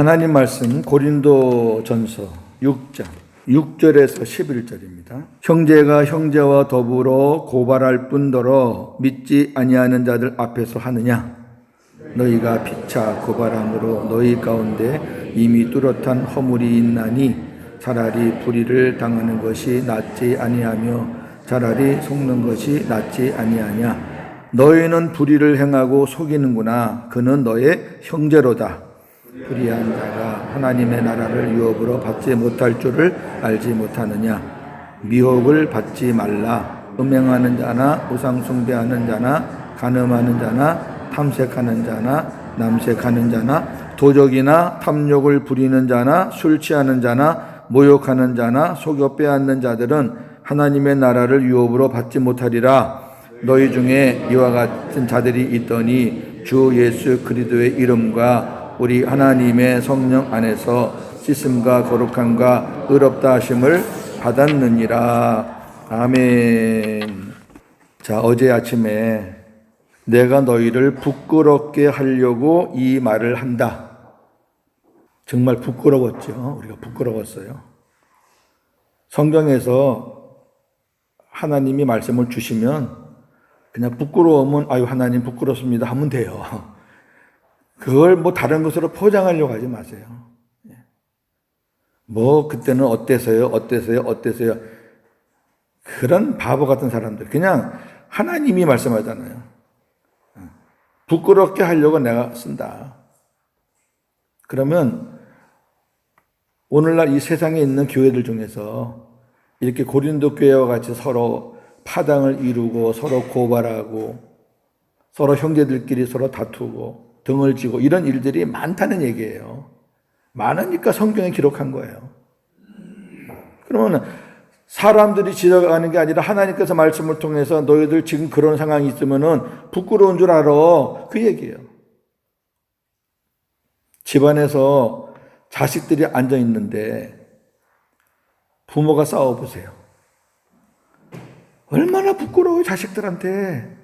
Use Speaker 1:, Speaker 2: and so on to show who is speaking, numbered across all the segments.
Speaker 1: 하나님 말씀 고린도전서 6장 6절에서 11절입니다. 형제가 형제와 더불어 고발할 뿐더러 믿지 아니하는 자들 앞에서 하느냐? 너희가 피차 고발함으로 너희 가운데 이미 뚜렷한 허물이 있나니 차라리 불의를 당하는 것이 낫지 아니하며 차라리 속는 것이 낫지 아니하냐? 너희는 불의를 행하고 속이는구나. 그는 너의 형제로다. 불의한 자가 하나님의 나라를 유업으로 받지 못할 줄을 알지 못하느냐? 미혹을 받지 말라. 음행하는 자나 우상 숭배하는 자나 간음하는 자나 탐색하는 자나 남색하는 자나 도적이나 탐욕을 부리는 자나 술 취하는 자나 모욕하는 자나 속여 빼앗는 자들은 하나님의 나라를 유업으로 받지 못하리라. 너희 중에 이와 같은 자들이 있더니 주 예수 그리스도의 이름과 우리 하나님의 성령 안에서 씻음과 거룩함과 의롭다 하심을 받았느니라. 아멘. 자, 어제 아침에 내가 너희를 부끄럽게 하려고 이 말을 한다. 정말 부끄러웠죠. 우리가 부끄러웠어요. 성경에서 하나님이 말씀을 주시면 그냥 부끄러우면 아유 하나님 부끄럽습니다 하면 돼요. 그걸 뭐 다른 것으로 포장하려고 하지 마세요. 뭐 그때는 어때서요? 그런 바보 같은 사람들. 그냥 하나님이 말씀하잖아요. 부끄럽게 하려고 내가 쓴다. 그러면 오늘날 이 세상에 있는 교회들 중에서 이렇게 고린도 교회와 같이 서로 파당을 이루고 서로 고발하고 서로 형제들끼리 서로 다투고 등을 지고 이런 일들이 많다는 얘기예요. 많으니까 성경에 기록한 거예요. 그러면 사람들이 지적하는 게 아니라 하나님께서 말씀을 통해서 너희들 지금 그런 상황이 있으면은 부끄러운 줄 알아. 그 얘기예요. 집안에서 자식들이 앉아 있는데 부모가 싸워보세요. 얼마나 부끄러워요, 자식들한테.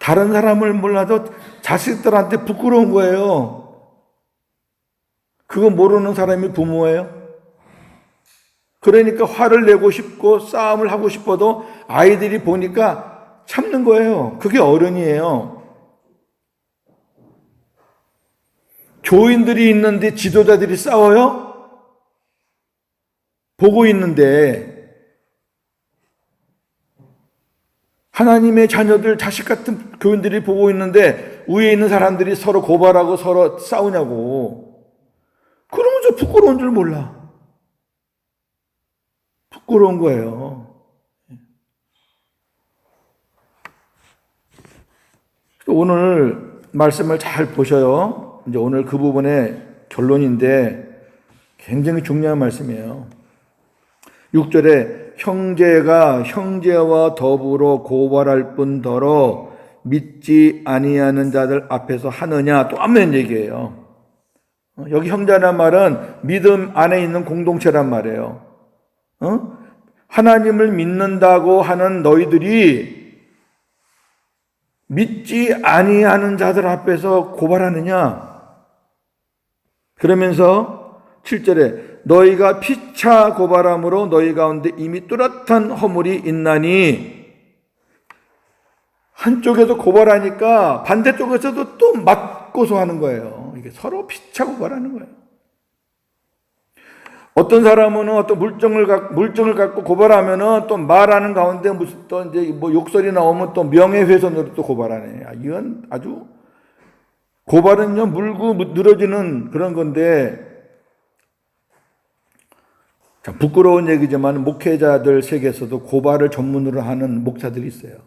Speaker 1: 다른 사람을 몰라도 자식들한테 부끄러운 거예요. 그거 모르는 사람이 부모예요. 그러니까 화를 내고 싶고 싸움을 하고 싶어도 아이들이 보니까 참는 거예요. 그게 어른이에요. 교인들이 있는데 지도자들이 싸워요? 보고 있는데 하나님의 자녀들, 자식 같은 교인들이 보고 있는데 위에 있는 사람들이 서로 고발하고 서로 싸우냐고. 그러면 저 부끄러운 줄 몰라. 부끄러운 거예요. 오늘 말씀을 잘 보셔요. 이제 오늘 그 부분의 결론인데 굉장히 중요한 말씀이에요. 6절에 형제가 형제와 더불어 고발할 뿐더러 믿지 아니하는 자들 앞에서 하느냐 또 아멘 얘기예요. 여기 형제란 말은 믿음 안에 있는 공동체란 말이에요. 하나님을 믿는다고 하는 너희들이 믿지 아니하는 자들 앞에서 고발하느냐? 그러면서 7절에 너희가 피차 고발함으로 너희 가운데 이미 뚜렷한 허물이 있나니 한쪽에서 고발하니까 반대쪽에서도 또 맞고서 하는 거예요. 이게 서로 피차 고발하는 거예요. 어떤 사람은 어떤 물증을 갖고 고발하면은 또 말하는 가운데 무슨 또 이제 뭐 욕설이 나오면 또 명예훼손으로 또 고발하네. 이건 아주 고발은요 물고 늘어지는 그런 건데 참 부끄러운 얘기지만 목회자들 세계에서도 고발을 전문으로 하는 목사들이 있어요.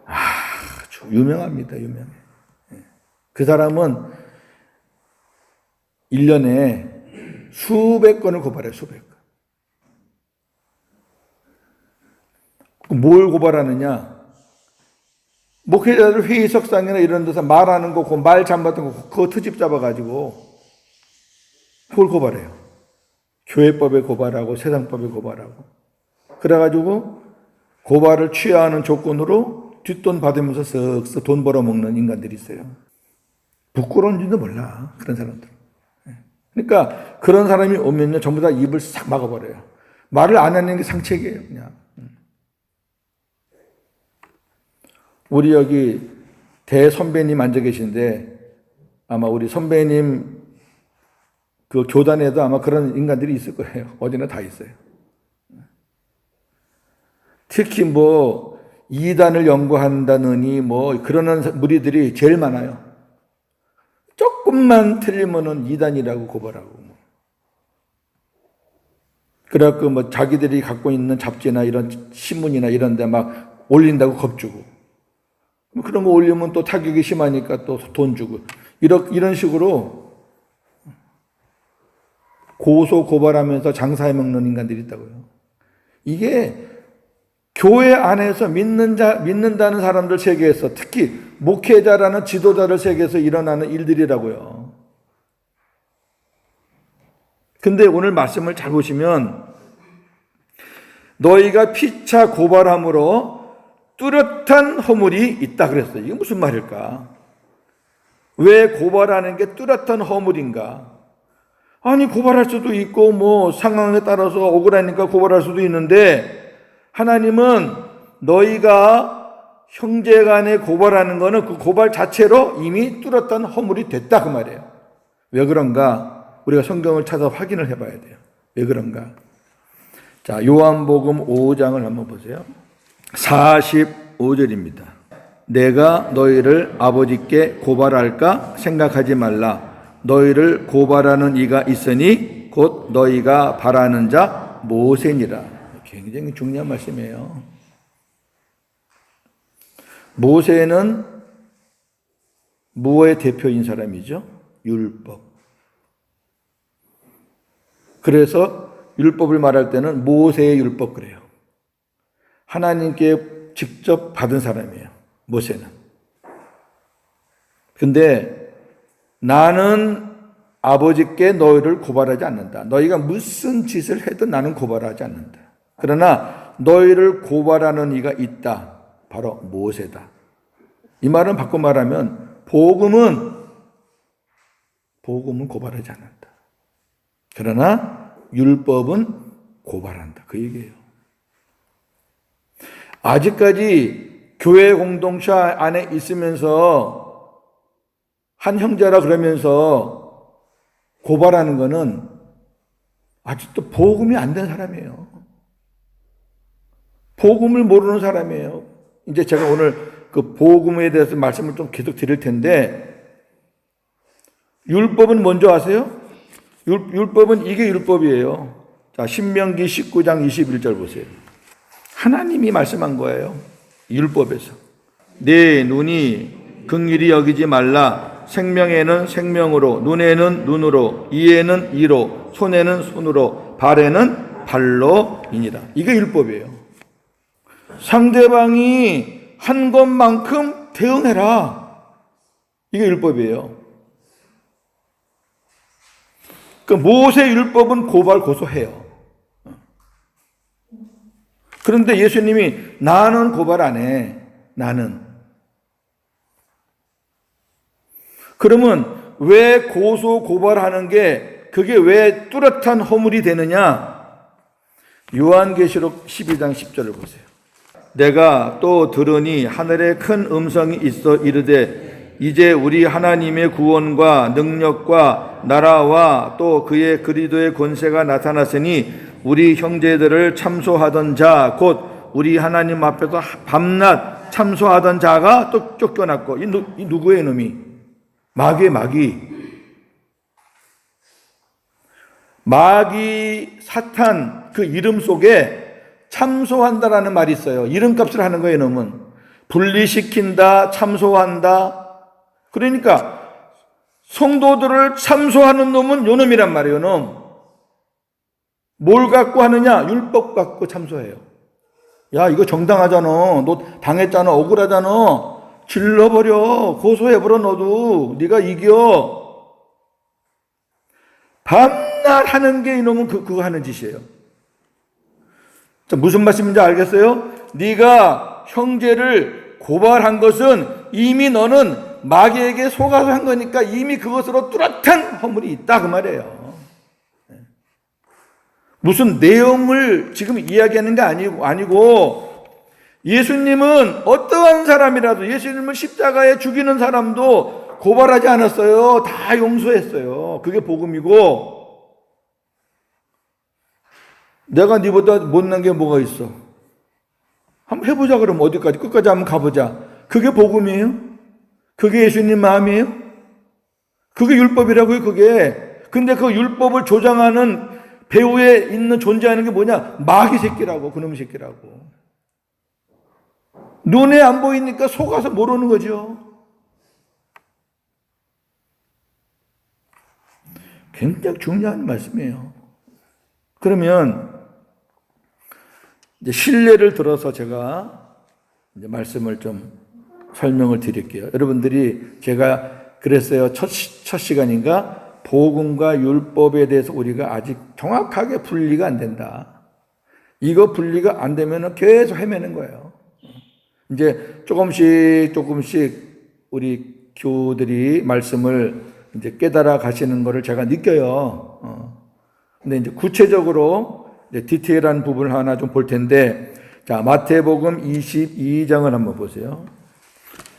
Speaker 1: 아주 유명합니다. 유명해. 그 사람은 1년에 수백 건을 고발해요. 수백 건. 뭘 고발하느냐? 목회자들 회의석상이나 이런 데서 말하는 거, 그 말 잘못한 거, 그거 트집 잡아가지고 그걸 고발해요. 교회법에 고발하고 세상법에 고발하고. 그래가지고 고발을 취하하는 조건으로 뒷돈 받으면서 쓱쓱 돈 벌어먹는 인간들이 있어요. 부끄러운지도 몰라, 그런 사람들. 그러니까 그런 사람이 오면요, 전부 다 입을 싹 막아버려요. 말을 안 하는 게 상책이에요, 그냥. 우리 여기 대선배님 앉아 계신데, 아마 우리 선배님 그 교단에도 아마 그런 인간들이 있을 거예요. 어디나 다 있어요. 특히 뭐 이단을 연구한다느니 뭐 그러는 무리들이 제일 많아요. 조금만 틀리면은 이단이라고 고발하고. 그래갖고 뭐 자기들이 갖고 있는 잡지나 이런 신문이나 이런 데 막 올린다고 겁주고. 그런 거 올리면 또 타격이 심하니까 또 돈 주고. 이런 식으로 고소 고발하면서 장사해 먹는 인간들이 있다고요. 이게 교회 안에서 믿는다는 사람들 세계에서, 특히 목회자라는 지도자들 세계에서 일어나는 일들이라고요. 근데 오늘 말씀을 잘 보시면, 너희가 피차 고발함으로 뚜렷한 허물이 있다 그랬어요. 이게 무슨 말일까? 왜 고발하는 게 뚜렷한 허물인가? 아니, 고발할 수도 있고 뭐 상황에 따라서 억울하니까 고발할 수도 있는데, 하나님은 너희가 형제간에 고발하는 거는 그 고발 자체로 이미 뚜렷한 허물이 됐다 그 말이에요. 왜 그런가? 우리가 성경을 찾아 확인을 해봐야 돼요. 왜 그런가? 자, 요한복음 5장을 한번 보세요. 45절입니다. 내가 너희를 아버지께 고발할까 생각하지 말라. 너희를 고발하는 이가 있으니 곧 너희가 바라는 자 모세니라. 굉장히 중요한 말씀이에요. 모세는 무엇의 대표인 사람이죠? 율법. 그래서 율법을 말할 때는 모세의 율법 그래요. 하나님께 직접 받은 사람이에요, 모세는. 근데 나는 아버지께 너희를 고발하지 않는다. 너희가 무슨 짓을 해도 나는 고발하지 않는다. 그러나 너희를 고발하는 이가 있다. 바로 모세다. 이 말은 바꿔 말하면 복음은 고발하지 않는다. 그러나 율법은 고발한다. 그 얘기예요. 아직까지 교회 공동체 안에 있으면서 한 형제라 그러면서 고발하는 거는 아직도 복음이 안 된 사람이에요. 복음을 모르는 사람이에요. 이제 제가 오늘 그 복음에 대해서 말씀을 좀 계속 드릴 텐데, 율법은 뭔지 아세요? 율법은 이게 율법이에요. 자, 신명기 19장 21절 보세요. 하나님이 말씀한 거예요. 율법에서. 내 눈이 긍휼히 여기지 말라. 생명에는 생명으로, 눈에는 눈으로, 이에는 이로, 손에는 손으로, 발에는 발로이니라. 이게 율법이에요. 상대방이 한 것만큼 대응해라. 이게 율법이에요. 그 모세 율법은 고발 고소해요. 그런데 예수님이 나는 고발 안 해. 나는. 그러면 왜 고소 고발하는 게 그게 왜 뚜렷한 허물이 되느냐? 요한계시록 12장 10절을 보세요. 내가 또 들으니 하늘에 큰 음성이 있어 이르되 이제 우리 하나님의 구원과 능력과 나라와 또 그의 그리스도의 권세가 나타났으니 우리 형제들을 참소하던 자 곧 우리 하나님 앞에서 밤낮 참소하던 자가 또 쫓겨났고, 이 누구의 놈이? 마귀의 마귀 사탄 그 이름 속에 참소한다라는 말이 있어요. 이름값을 하는 거예요, 놈은. 분리시킨다, 참소한다. 그러니까 성도들을 참소하는 놈은 요 놈이란 말이에요, 요 놈. 뭘 갖고 하느냐? 율법 갖고 참소해요. 야, 이거 정당하잖아. 너 당했잖아. 억울하잖아. 질러버려. 고소해버려, 너도. 네가 이겨. 밤낮 하는 게 이놈은 그거 하는 짓이에요. 자, 무슨 말씀인지 알겠어요? 네가 형제를 고발한 것은 이미 너는 마귀에게 속아서 한 거니까 이미 그것으로 뚜렷한 허물이 있다 그 말이에요. 무슨 내용을 지금 이야기하는 게 아니고 예수님은 어떠한 사람이라도 예수님을 십자가에 죽이는 사람도 고발하지 않았어요. 다 용서했어요. 그게 복음이고, 내가 네보다 못난 게 뭐가 있어? 한번 해보자. 그러면 어디까지? 끝까지 한번 가보자. 그게 복음이에요? 그게 예수님 마음이에요? 그게 율법이라고요, 그게. 근데 그 율법을 조장하는 배후에 있는 존재하는 게 뭐냐? 마귀 새끼라고, 그놈 새끼라고. 눈에 안 보이니까 속아서 모르는 거죠. 굉장히 중요한 말씀이에요. 그러면 이제 신뢰를 들어서 제가 이제 말씀을 좀 설명을 드릴게요. 여러분들이 제가 그랬어요. 첫 시간인가? 복음과 율법에 대해서 우리가 아직 정확하게 분리가 안 된다. 이거 분리가 안 되면 계속 헤매는 거예요. 이제 조금씩 우리 교우들이 말씀을 이제 깨달아 가시는 것을 제가 느껴요. 근데 이제 구체적으로 이제 디테일한 부분을 하나 좀 볼 텐데, 자, 마태복음 22장을 한번 보세요.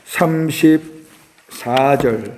Speaker 1: 34절,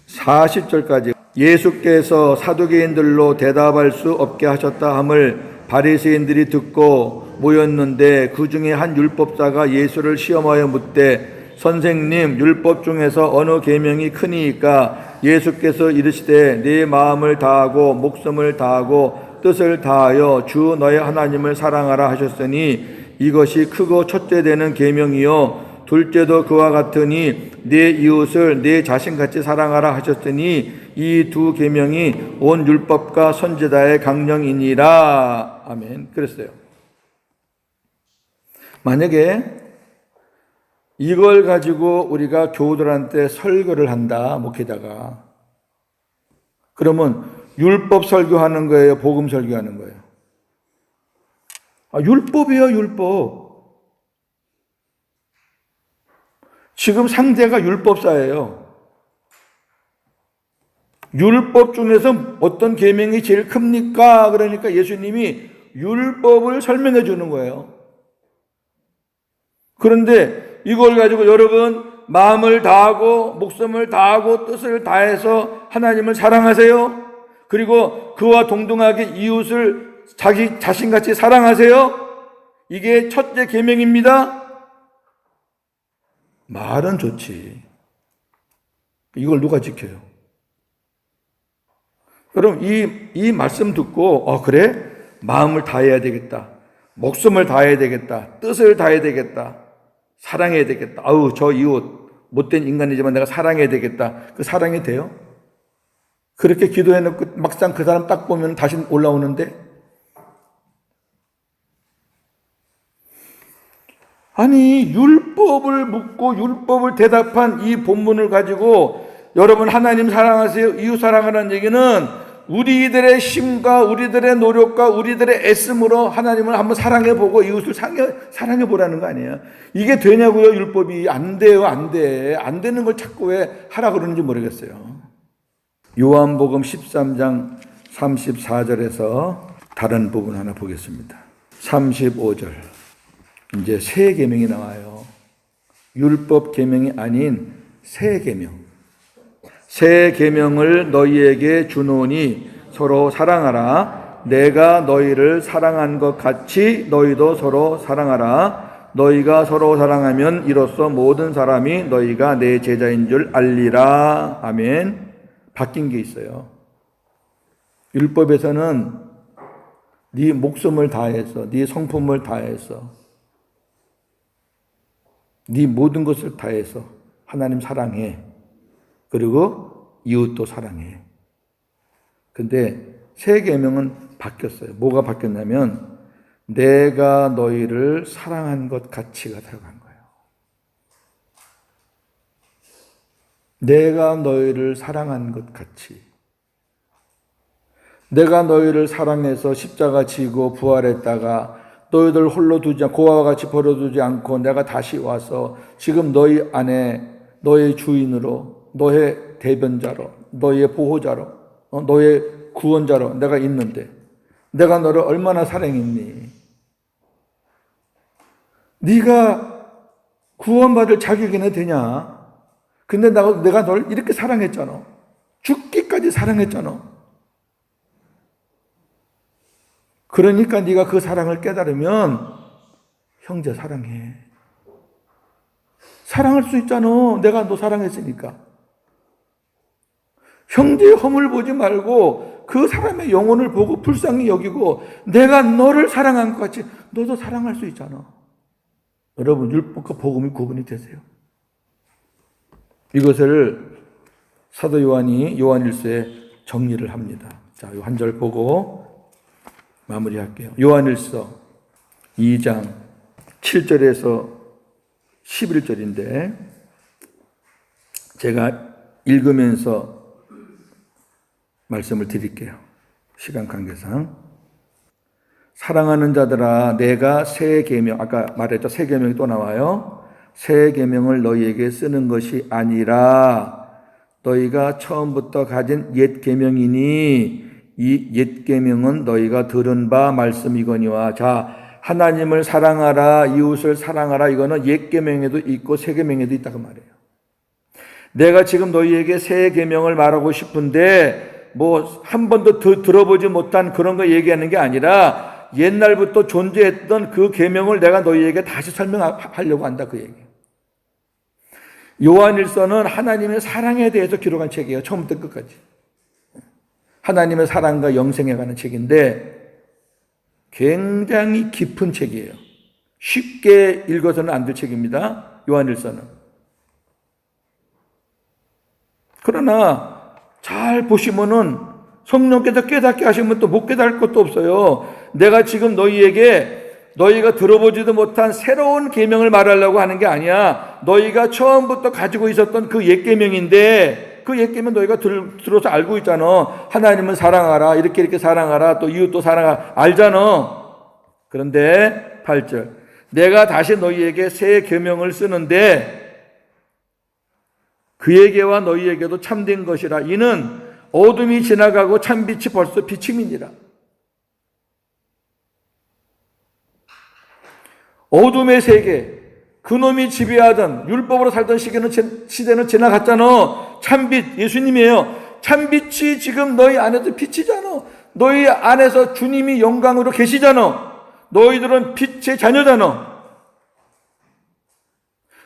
Speaker 1: 40절까지. 예수께서 사두개인들로 대답할 수 없게 하셨다 함을 바리새인들이 듣고 모였는데, 그 중에 한 율법사가 예수를 시험하여 묻되, 선생님, 율법 중에서 어느 계명이 크니이까? 예수께서 이르시되, 네 마음을 다하고 목숨을 다하고 뜻을 다하여 주 너의 하나님을 사랑하라 하셨으니 이것이 크고 첫째 되는 계명이요 둘째도 그와 같으니 네 이웃을 네 자신같이 사랑하라 하셨으니 이 두 계명이 온 율법과 선지자의 강령이니라. 아멘. 그랬어요. 만약에 이걸 가지고 우리가 교우들한테 설교를 한다, 목회자가. 그러면 율법 설교하는 거예요? 복음 설교하는 거예요? 율법이에요, 율법. 지금 상대가 율법사예요. 율법 중에서 어떤 계명이 제일 큽니까? 그러니까 예수님이 율법을 설명해 주는 거예요. 그런데 이걸 가지고 여러분 마음을 다하고 목숨을 다하고 뜻을 다해서 하나님을 사랑하세요. 그리고 그와 동등하게 이웃을 자기 자신같이 사랑하세요. 이게 첫째 계명입니다. 말은 좋지. 이걸 누가 지켜요? 그럼 이 말씀 듣고 그래? 마음을 다해야 되겠다. 목숨을 다해야 되겠다. 뜻을 다해야 되겠다. 사랑해야 되겠다. 저 이웃 못된 인간이지만 내가 사랑해야 되겠다. 그 사랑이 돼요? 그렇게 기도해놓고 막상 그 사람 딱 보면 다시 올라오는데? 아니, 율법을 묻고 율법을 대답한 이 본문을 가지고 여러분 하나님 사랑하세요, 이웃 사랑하라는 얘기는 우리들의 힘과 우리들의 노력과 우리들의 애씀으로 하나님을 한번 사랑해보고 이웃을 사랑해보라는 거 아니에요. 이게 되냐고요? 율법이 안 돼요. 안 돼. 안 되는 걸 자꾸 왜 하라 그러는지 모르겠어요. 요한복음 13장 34절에서 다른 부분 하나 보겠습니다. 35절. 이제 새 계명이 나와요. 율법 계명이 아닌 새 계명. 새 계명을 너희에게 주노니 서로 사랑하라. 내가 너희를 사랑한 것 같이 너희도 서로 사랑하라. 너희가 서로 사랑하면 이로써 모든 사람이 너희가 내 제자인 줄 알리라. 아멘. 바뀐 게 있어요. 율법에서는 네 목숨을 다해서, 네 성품을 다해서, 네 모든 것을 다해서 하나님 사랑해. 그리고 이웃도 사랑해. 근데 새 계명은 바뀌었어요. 뭐가 바뀌었냐면 내가 너희를 사랑한 것 같이가 들어간 거예요. 내가 너희를 사랑한 것 같이. 내가 너희를 사랑해서 십자가 지고 부활했다가 너희들 홀로 두지 않고 고아와 같이 버려두지 않고 내가 다시 와서 지금 너희 안에 너의 주인으로, 너의 대변자로, 너의 보호자로, 너의 구원자로 내가 있는데 내가 너를 얼마나 사랑했니? 네가 구원받을 자격이나 되냐? 근데 내가 너를 이렇게 사랑했잖아. 죽기까지 사랑했잖아. 그러니까 네가 그 사랑을 깨달으면 형제 사랑해. 사랑할 수 있잖아. 내가 너 사랑했으니까. 형제의 허물 보지 말고 그 사람의 영혼을 보고 불쌍히 여기고 내가 너를 사랑한 것 같이 너도 사랑할 수 있잖아. 여러분, 율법과 복음이 구분이 되세요. 이것을 사도 요한이 요한일서에 정리를 합니다. 자, 이 한 절 보고 마무리할게요. 요한일서 2장 7절에서 11절인데 제가 읽으면서 말씀을 드릴게요. 시간 관계상. 사랑하는 자들아, 내가 새 계명, 아까 말했죠. 새 계명이 또 나와요. 새 계명을 너희에게 쓰는 것이 아니라 너희가 처음부터 가진 옛 계명이니 이 옛 계명은 너희가 들은 바 말씀이거니와. 자, 하나님을 사랑하라, 이웃을 사랑하라. 이거는 옛 계명에도 있고 새 계명에도 있다고 말해요. 내가 지금 너희에게 새 계명을 말하고 싶은데 뭐 한 번도 들어보지 못한 그런 거 얘기하는 게 아니라 옛날부터 존재했던 그 계명을 내가 너희에게 다시 설명하려고 한다, 그 얘기. 요한일서는 하나님의 사랑에 대해서 기록한 책이에요. 처음부터 끝까지. 하나님의 사랑과 영생에 관한 책인데 굉장히 깊은 책이에요. 쉽게 읽어서는 안 될 책입니다. 요한일서는. 그러나 잘 보시면은 성령께서 깨닫게 하시면 또 못 깨달을 것도 없어요. 내가 지금 너희가 들어보지도 못한 새로운 계명을 말하려고 하는 게 아니야. 너희가 처음부터 가지고 있었던 그 옛 계명인데 그 옛 계명 너희가 들어서 알고 있잖아. 하나님은 사랑하라, 이렇게 사랑하라, 또 이웃도 사랑하라, 알잖아. 그런데 8절, 내가 다시 너희에게 새 계명을 쓰는데 그에게와 너희에게도 참된 것이라. 이는 어둠이 지나가고 참빛이 벌써 비침이니라. 어둠의 세계, 그놈이 지배하던 율법으로 살던 시대는 지나갔잖아. 참빛, 예수님이에요. 참빛이 지금 너희 안에서 비치잖아. 너희 안에서 주님이 영광으로 계시잖아. 너희들은 빛의 자녀잖아.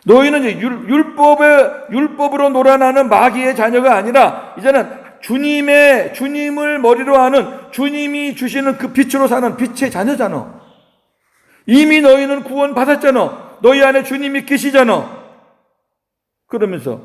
Speaker 1: 너희는 이제 율법으로 놀아나는 마귀의 자녀가 아니라 이제는 주님을 머리로 하는, 주님이 주시는 그 빛으로 사는 빛의 자녀잖아. 이미 너희는 구원 받았잖아. 너희 안에 주님이 계시잖아. 그러면서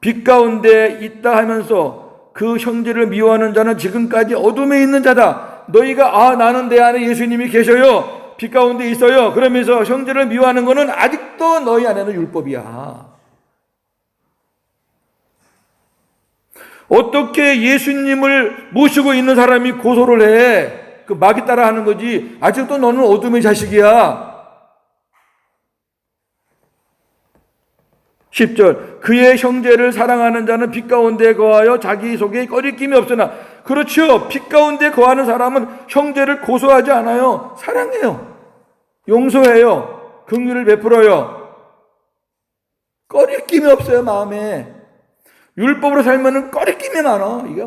Speaker 1: 빛 가운데 있다 하면서 그 형제를 미워하는 자는 지금까지 어둠에 있는 자다. 너희가 나는 내 안에 예수님이 계셔요. 빛 가운데 있어요. 그러면서 형제를 미워하는 것은 아직도 너희 안에는 율법이야. 어떻게 예수님을 모시고 있는 사람이 고소를 해? 그 마귀 따라 하는 거지. 아직도 너는 어둠의 자식이야. 10절, 그의 형제를 사랑하는 자는 빛 가운데 거하여 자기 속에 꺼리낌이 없으나. 그렇죠. 빛 가운데 거하는 사람은 형제를 고소하지 않아요. 사랑해요. 용서해요. 긍휼을 베풀어요. 꺼리낌이 없어요, 마음에. 율법으로 살면은 꺼리낌이 많아. 이게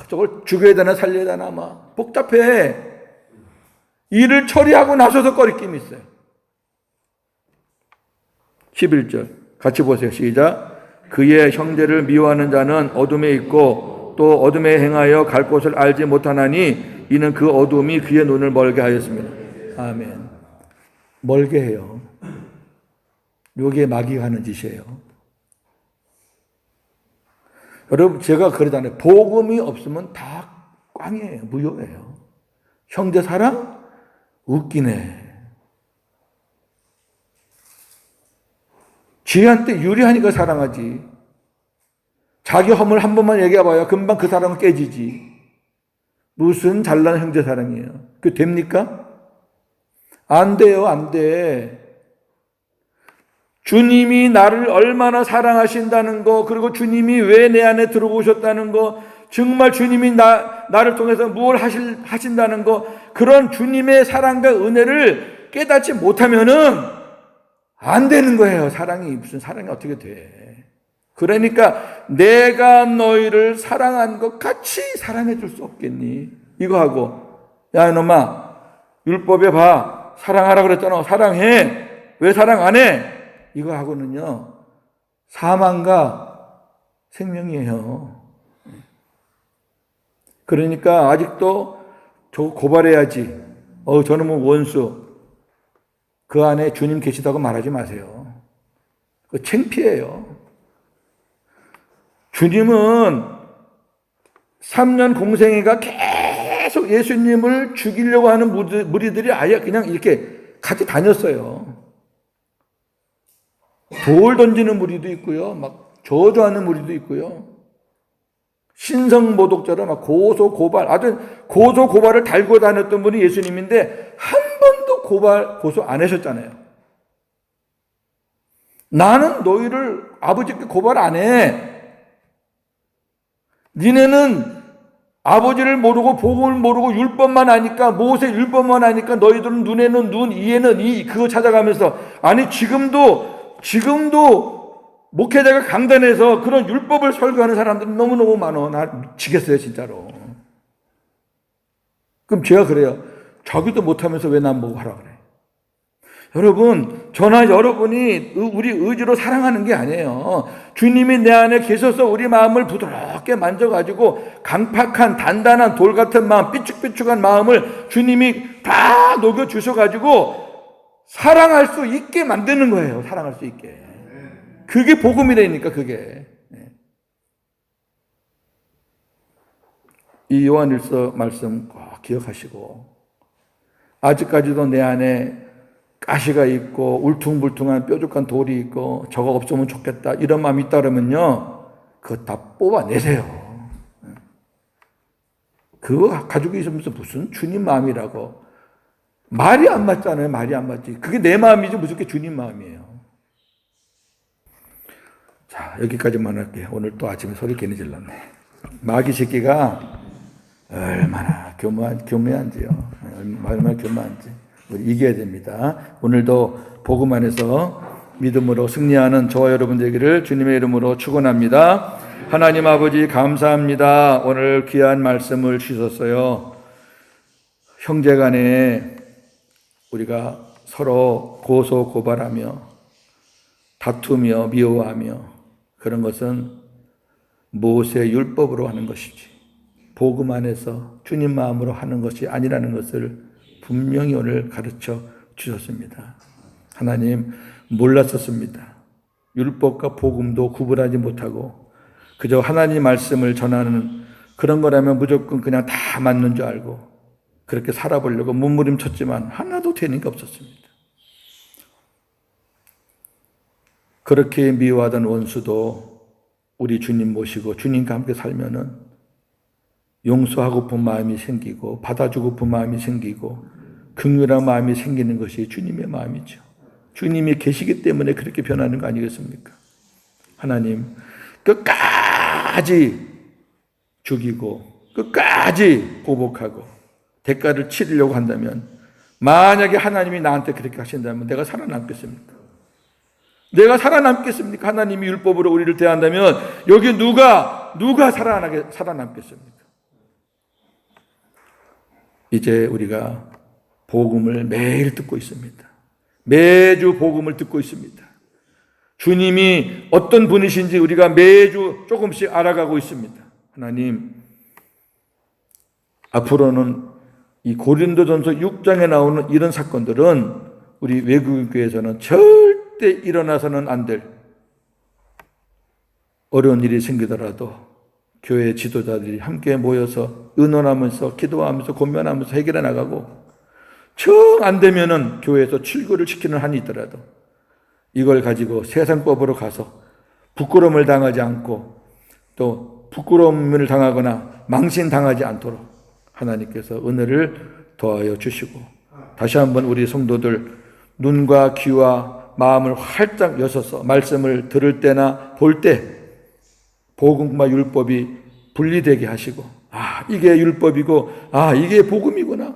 Speaker 1: 저걸 죽여야 되나 살려야 되나 복잡해. 일을 처리하고 나서도 꺼리낌이 있어요. 11절 같이 보세요. 시작. 그의 형제를 미워하는 자는 어둠에 있고 또 어둠에 행하여 갈 곳을 알지 못하나니 이는 그 어둠이 그의 눈을 멀게 하였습니다. 아멘. 멀게 해요. 요게 마귀가 하는 짓이에요. 여러분, 제가 그러잖아요. 복음이 없으면 다 꽝이에요. 무효예요. 형제 사랑? 웃기네. 쥐한테 유리하니까 사랑하지. 자기 허물 한 번만 얘기해봐요. 금방 그 사랑은 깨지지. 무슨 잘난 형제 사랑이에요. 그게 됩니까? 안 돼요. 안 돼. 주님이 나를 얼마나 사랑하신다는 거, 그리고 주님이 왜 내 안에 들어오셨다는 거, 정말 주님이 나를 통해서 무엇을 하신다는 거, 그런 주님의 사랑과 은혜를 깨닫지 못하면은 안 되는 거예요. 무슨 사랑이 어떻게 돼. 그러니까 내가 너희를 사랑한 것 같이 사랑해 줄 수 없겠니? 이거 하고, 야 이놈아, 율법에 봐, 사랑하라 그랬잖아. 사랑해. 왜 사랑 안 해? 이거 하고는요, 사망과 생명이에요. 그러니까 아직도 저 고발해야지. 저는 뭐 원수. 그 안에 주님 계시다고 말하지 마세요. 그 창피해요. 주님은 3년 공생애가 계속 예수님을 죽이려고 하는 무리들이 아예 그냥 이렇게 같이 다녔어요. 돌 던지는 무리도 있고요. 막 저주하는 무리도 있고요. 신성모독자로 막 고소고발, 아주 고소고발을 달고 다녔던 분이 예수님인데 한 번도 고소 안 하셨잖아요. 나는 너희를 아버지께 고발 안 해. 니네는 아버지를 모르고 복음을 모르고 율법만 아니까, 모세 율법만 아니까 너희들은 눈에는 눈, 이에는 이, 그거 찾아가면서, 아니 지금도 목회자가 강단에서 그런 율법을 설교하는 사람들이 너무너무 많아. 나 미치겠어요 진짜로. 그럼 제가 그래요. 자기도 못하면서 왜 난 보고 하라 그래. 여러분, 저나 여러분이 우리 의지로 사랑하는 게 아니에요. 주님이 내 안에 계셔서 우리 마음을 부드럽게 만져가지고 강팍한 단단한 돌 같은 마음, 삐죽삐죽한 마음을 주님이 다 녹여주셔가지고 사랑할 수 있게 만드는 거예요. 사랑할 수 있게. 그게 복음이라니까, 그게. 이 요한일서 말씀 꼭 기억하시고, 아직까지도 내 안에 가시가 있고 울퉁불퉁한 뾰족한 돌이 있고 저거 없으면 좋겠다 이런 마음이 있다 그러면요, 그거 다 뽑아내세요. 그거 가지고 있으면서 무슨 주님 마음이라고. 말이 안 맞잖아요. 말이 안 맞지. 그게 내 마음이지 무슨 게 주님 마음이에요. 자, 여기까지만 할게요. 오늘 또 아침에 소리 괜히 질렀네. 마귀 새끼가 얼마나 교묘한지요. 얼마나 교묘한지 우리 이겨야 됩니다. 오늘도 복음 안에서 믿음으로 승리하는 저와 여러분 되기를 주님의 이름으로 축원합니다. 하나님 아버지 감사합니다. 오늘 귀한 말씀을 주셨어요. 형제간에 우리가 서로 고소고발하며 다투며 미워하며 그런 것은 모세 율법으로 하는 것이지 복음 안에서 주님 마음으로 하는 것이 아니라는 것을 분명히 오늘 가르쳐 주셨습니다. 하나님, 몰랐었습니다. 율법과 복음도 구분하지 못하고 그저 하나님 말씀을 전하는 그런 거라면 무조건 그냥 다 맞는 줄 알고 그렇게 살아보려고 몸부림쳤지만 하나도 되는 게 없었습니다. 그렇게 미워하던 원수도 우리 주님 모시고 주님과 함께 살면은 용서하고픈 마음이 생기고 받아주고픈 마음이 생기고 긍휼한 마음이 생기는 것이 주님의 마음이죠. 주님이 계시기 때문에 그렇게 변하는 거 아니겠습니까? 하나님, 끝까지 죽이고 끝까지 보복하고 대가를 치르려고 한다면, 만약에 하나님이 나한테 그렇게 하신다면 내가 살아남겠습니까? 내가 살아남겠습니까? 하나님이 율법으로 우리를 대한다면 여기 누가 살아남겠습니까? 이제 우리가 복음을 매일 듣고 있습니다. 매주 복음을 듣고 있습니다. 주님이 어떤 분이신지 우리가 매주 조금씩 알아가고 있습니다. 하나님, 앞으로는 이 고린도전서 6장에 나오는 이런 사건들은 우리 외국인교회에서는 절대 일어나서는 안 될 어려운 일이 생기더라도 교회 지도자들이 함께 모여서 의논하면서 기도하면서 고민하면서 해결해 나가고, 정 안 되면은 교회에서 출교를 시키는 한이 있더라도 이걸 가지고 세상법으로 가서 부끄러움을 당하지 않고 또 부끄러움을 당하거나 망신당하지 않도록 하나님께서 은혜를 더하여 주시고, 다시 한번 우리 성도들 눈과 귀와 마음을 활짝 여셔서 말씀을 들을 때나 볼 때 복음과 율법이 분리되게 하시고, 이게 율법이고 이게 복음이구나.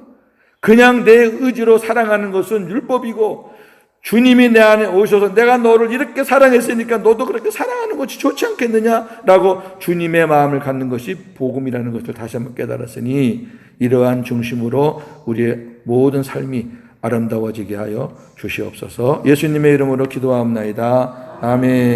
Speaker 1: 그냥 내 의지로 사랑하는 것은 율법이고, 주님이 내 안에 오셔서 내가 너를 이렇게 사랑했으니까 너도 그렇게 사랑하는 것이 좋지 않겠느냐라고 주님의 마음을 갖는 것이 복음이라는 것을 다시 한번 깨달았으니, 이러한 중심으로 우리의 모든 삶이 아름다워지게 하여 주시옵소서. 예수님의 이름으로 기도하옵나이다. 아멘.